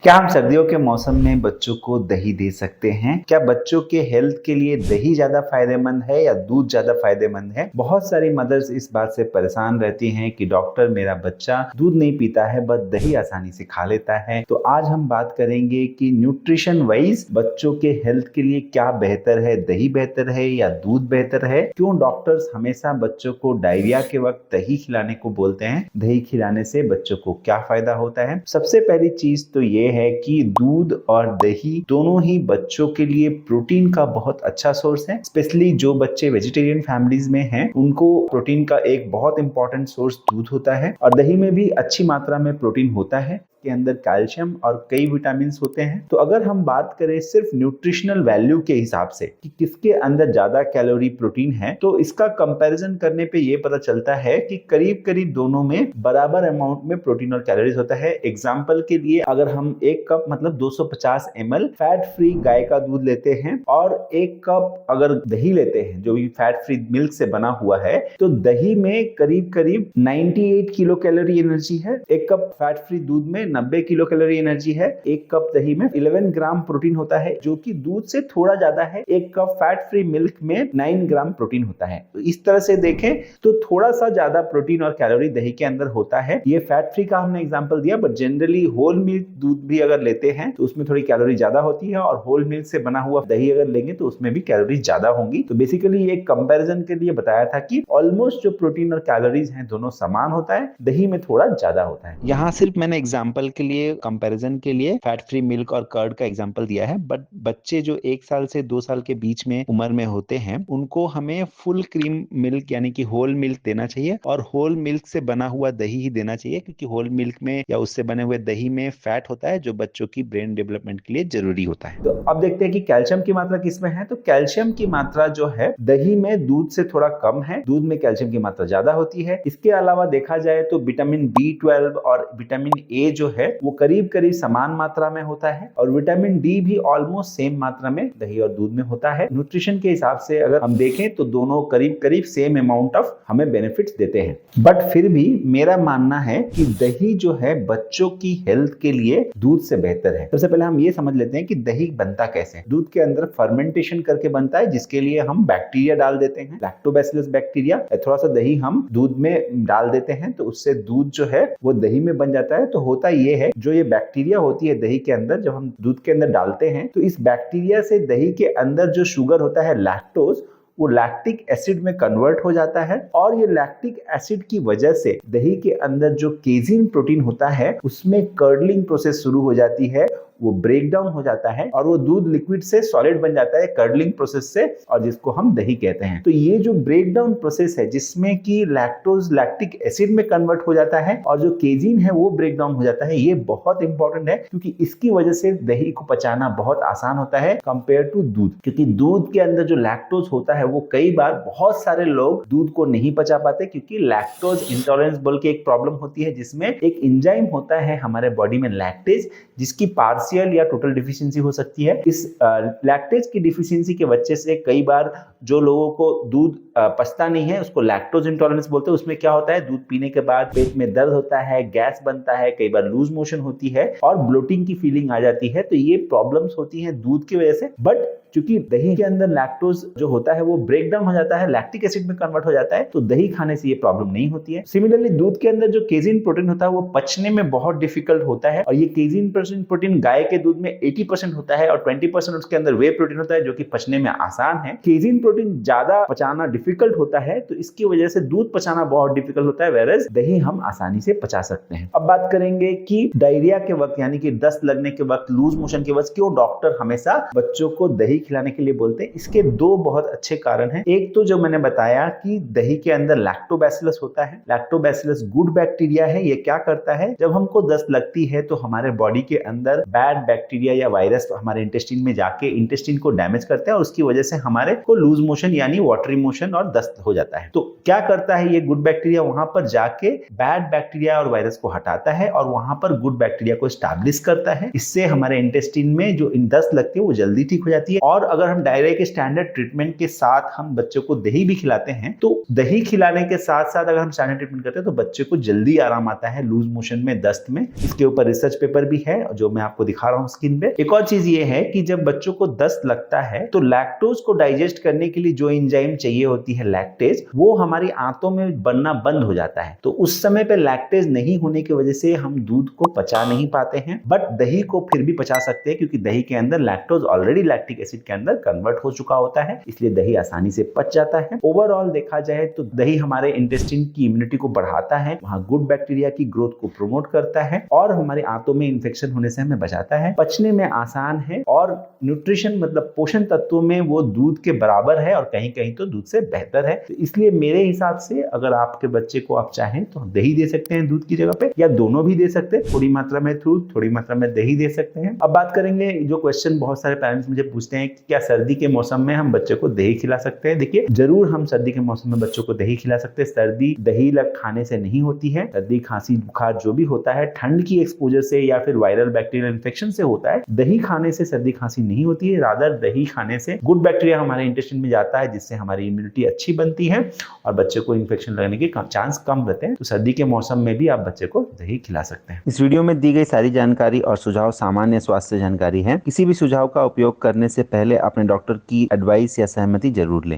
क्या हम सर्दियों के मौसम में बच्चों को दही दे सकते हैं? क्या बच्चों के हेल्थ के लिए दही ज्यादा फायदेमंद है या दूध ज्यादा फायदेमंद है? बहुत सारी मदर्स इस बात से परेशान रहती हैं कि डॉक्टर मेरा बच्चा दूध नहीं पीता है बट दही आसानी से खा लेता है। तो आज हम बात करेंगे कि न्यूट्रिशन वाइज बच्चों के हेल्थ के लिए क्या बेहतर है, दही बेहतर है या दूध बेहतर है? क्यों डॉक्टर्स हमेशा बच्चों को डायरिया के वक्त दही खिलाने को बोलते हैं? दही खिलाने से बच्चों को क्या फायदा होता है? सबसे पहली चीज तो ये है कि दूध और दही दोनों ही बच्चों के लिए प्रोटीन का बहुत अच्छा सोर्स है। स्पेशली जो बच्चे वेजिटेरियन फैमिलीज में हैं, उनको प्रोटीन का एक बहुत इंपॉर्टेंट सोर्स दूध होता है और दही में भी अच्छी मात्रा में प्रोटीन होता है के अंदर कैल्शियम और कई विटामिन होते हैं। तो अगर हम बात करें सिर्फ न्यूट्रिशनल वैल्यू के हिसाब से कि किसके अंदर ज्यादा कैलोरी प्रोटीन है, तो इसका कंपैरिजन करने पे ये पता चलता है कि करीब करीब दोनों में बराबर अमाउंट में प्रोटीन और कैलोरीज होता है। एग्जांपल के लिए अगर हम एक कप मतलब 250 ml फैट फ्री गाय का दूध लेते हैं और एक कप अगर दही लेते हैं जो भी फैट फ्री मिल्क से बना हुआ है, तो दही में करीब करीब 98 किलो कैलोरी एनर्जी है। एक कप फैट फ्री दूध में 90 किलो कैलोरी एनर्जी है। एक कप दही में 11 ग्राम प्रोटीन होता है जो कि दूध से थोड़ा ज्यादा है। एक कप फैट फ्री मिल्क में 9 ग्राम प्रोटीन होता है। तो इस तरह से देखें तो थोड़ा सा ज्यादा प्रोटीन और कैलोरी दही के अंदर होता है। ये फैट फ्री का हमने एग्जांपल दिया, बट जनरली होल मिल्क दूध भी अगर लेते हैं तो उसमें थोड़ी कैलोरी ज्यादा होती है और होल मिल्क से बना हुआ दही अगर लेंगे तो उसमें भी कैलोरी ज्यादा होंगी। तो बेसिकली ये कंपैरिजन के लिए बताया था कि ऑलमोस्ट जो प्रोटीन और कैलोरीज हैं दोनों समान होता है, दही में थोड़ा ज्यादा होता है। यहाँ सिर्फ मैंने एग्जांपल के लिए कंपैरिजन के लिए फैट फ्री मिल्क और कर्ड का एग्जांपल दिया है, बट बच्चे जो 1 साल से 2 साल के बीच में उम्र में होते हैं उनको हमें फुल क्रीम मिल्क यानी कि होल मिल्क देना चाहिए और होल मिल्क से बना हुआ दही ही देना चाहिए, क्योंकि होल मिल्क में या उससे बने हुए दही में फैट होता है जो बच्चों की ब्रेन डेवलपमेंट के लिए जरूरी होता है। तो अब देखते हैं कि कैल्शियम की मात्रा किसमें है। तो कैल्शियम की मात्रा जो है दही में दूध से थोड़ा कम है, दूध में कैल्शियम की मात्रा ज्यादा होती है। इसके अलावा देखा जाए तो विटामिन B12 और विटामिन A जो है वो करीब करीब समान मात्रा में होता है और विटामिन डी भी ऑलमोस्ट सेम मात्रा में दही और दूध में होता है। न्यूट्रिशन के हिसाब से अगर हम देखें तो दोनों करीब करीब सेम अमाउंट ऑफ हमें बेनिफिट्स देते हैं, बट फिर भी मेरा मानना है कि दही जो है बच्चों की हेल्थ के लिए दूध से बेहतर है। सबसे पहले हम ये समझ लेते हैं कि दही बनता कैसे है। दूध के अंदर फर्मेंटेशन करके बनता है, जिसके लिए हम बैक्टीरिया डाल देते हैं, लैक्टोबैसिलस बैक्टीरिया। थोड़ा सा दही हम दूध में डाल देते हैं तो उससे दूध जो है वो दही में बन जाता है। तो होता ये है, जो ये बैक्टीरिया होती है दही के अंदर, जब हम दूध के अंदर डालते हैं तो इस बैक्टीरिया से दही के अंदर जो शुगर होता है लैक्टोज, वो लैक्टिक एसिड में कन्वर्ट हो जाता है और ये लैक्टिक एसिड की वजह से दही के अंदर जो केजिन प्रोटीन होता है उसमें कर्डलिंग प्रोसेस शुरू हो जाती है, वो ब्रेक डाउन हो जाता है और वो दूध लिक्विड से सॉलिड बन जाता है कर्डलिंग प्रोसेस से, और जिसको हम दही कहते हैं। तो ये जो ब्रेक डाउन प्रोसेस है जिसमें कि लैक्टोज लैक्टिक एसिड में कन्वर्ट हो जाता है और जो केजिन है वो ब्रेक डाउन हो जाता है, ये बहुत इंपॉर्टेंट है क्योंकि इसकी वजह से दही को पचाना बहुत आसान होता है कंपेयर टू दूध। क्योंकि दूध के अंदर जो लैक्टोज होता है वो कई बार बहुत सारे लोग दूध को नहीं पचा पाते, क्योंकि लैक्टोज इंटॉलरेंस बोल के एक प्रॉब्लम होती है जिसमें एक एंजाइम होता है हमारे बॉडी में लैक्टेज, जिसकी पार्शियल या टोटल डिफिशियंसी हो सकती है। इस लैक्टेज की डिफिशियंसी के वजह से कई बार जो लोगों को दूध पचता नहीं है उसको लैक्टोज इंटॉलरेंस बोलते हैं। उसमें क्या होता है, दूध पीने के बाद पेट में दर्द होता है, गैस बनता है, कई बार लूज मोशन होती है और ब्लोटिंग की फीलिंग आ जाती है। तो ये प्रॉब्लम्स होती हैं दूध की वजह से, बट क्योंकि दही के अंदर लैक्टोज जो होता है वो ब्रेक डाउन हो जाता है, लैक्टिक एसिड में कन्वर्ट हो जाता है, तो दही खाने से ये प्रॉब्लम नहीं होती है। सिमिलरली दूध के अंदर जो केजिन प्रोटीन होता है वो पचने में बहुत डिफिकल्ट होता है और ये केजिन प्रोटीन गाय के दूध में 80% होता है और 20% उसके अंदर वे प्रोटीन होता है जो कि पचने में आसान है। केजिन प्रोटीन ज्यादा पचाना डिफिकल्ट होता है तो इसकी वजह से दूध पचाना बहुत डिफिकल्ट होता है, वेरएज दही हम आसानी से पचा सकते हैं। अब बात करेंगे कि डायरिया के वक्त यानी कि दस्त लगने के वक्त, लूज मोशन के वक्त क्यों डॉक्टर हमेशा बच्चों को दही खिलाने के लिए बोलते हैं। इसके दो बहुत अच्छे कारण हैं। एक तो जो मैंने बताया कि दही के अंदर लैक्टोबैसिलस होता है। लैक्टोबैसिलस गुड बैक्टीरिया है। ये क्या करता है, जब हमको दस्त लगती है तो हमारे बॉडी के अंदर बैड बैक्टीरिया या वायरस हमारे इंटेस्टाइन में जाके इंटेस्टाइन को डैमेज करते हैं और उसकी वजह से हमारे को लूज मोशन यानी वाटरी मोशन और दस्त हो जाता है। तो क्या करता है ये गुड बैक्टीरिया, वहां पर जाके बैड बैक्टीरिया और वायरस को हटाता है और वहां पर गुड बैक्टीरिया को स्टैब्लिश करता है। इससे हमारे इंटेस्टाइन में जो दस्त लगती है वो जल्दी ठीक हो जाती है और अगर हम डायरेक्ट स्टैंडर्ड ट्रीटमेंट के साथ हम बच्चों को दही भी खिलाते हैं, तो दही खिलाने के साथ साथ अगर हम स्टैंडर्ड ट्रीटमेंट करते हैं तो बच्चे को जल्दी आराम आता है लूज मोशन में, दस्त में। इसके ऊपर रिसर्च पेपर भी है जो मैं आपको दिखा रहा हूं स्क्रीन पे। एक और चीज ये है कि जब बच्चों को दस्त लगता है तो लैक्टोज को डाइजेस्ट करने के लिए जो एंजाइम चाहिए होती है लैक्टेज, वो हमारी आंतों में बनना बंद हो जाता है। तो उस समय पे लैक्टेज नहीं होने की वजह से हम दूध को पचा नहीं पाते हैं, बट दही को फिर भी पचा सकते हैं क्योंकि दही के अंदर लैक्टोज ऑलरेडी लैक्टिक एसिड के अंदर कन्वर्ट हो चुका होता है, इसलिए दही आसानी से पच जाता है। ओवरऑल देखा जाए तो दही हमारे इंटेस्टाइन की इम्यूनिटी को बढ़ाता है, वहां गुड बैक्टीरिया की ग्रोथ को प्रमोट करता है और हमारे आंतों में इंफेक्शन होने से हमें बचाता है। पचने में आसान है और न्यूट्रिशन मतलब पोषण तत्वों में वो दूध के बराबर है और कहीं कहीं तो दूध से बेहतर है। तो इसलिए मेरे हिसाब से अगर आपके बच्चे को आप चाहें तो दही दे सकते हैं दूध की जगह पे, या दोनों भी दे सकते हैं, थोड़ी मात्रा में दूध थोड़ी मात्रा में दही दे सकते हैं। अब बात करेंगे जो क्वेश्चन बहुत सारे पेरेंट्स मुझे पूछते हैं कि क्या सर्दी के मौसम में हम बच्चे को दही खिला सकते हैं। देखिए, जरूर हम सर्दी के मौसम में बच्चों को दही खिला सकते हैं। सर्दी दही खाने से नहीं होती है। सर्दी खांसी बुखार जो भी होता है ठंड की एक्सपोजर से या फिर वायरल बैक्टीरियल इन्फेक्शन से होता है। दही खाने से सर्दी खांसी नहीं होती है, रादर दही खाने से गुड बैक्टीरिया हमारे इंटेस्टाइन में जाता है जिससे हमारी इम्यूनिटी अच्छी बनती है और बच्चे को इन्फेक्शन लगने के चांस कम रहते हैं। तो सर्दी के मौसम में भी आप बच्चे को दही खिला सकते हैं। इस वीडियो में दी गई सारी जानकारी और सुझाव सामान्य स्वास्थ्य जानकारी है। किसी भी सुझाव का उपयोग करने से पहले अपने डॉक्टर की एडवाइस या सहमति जरूर लें।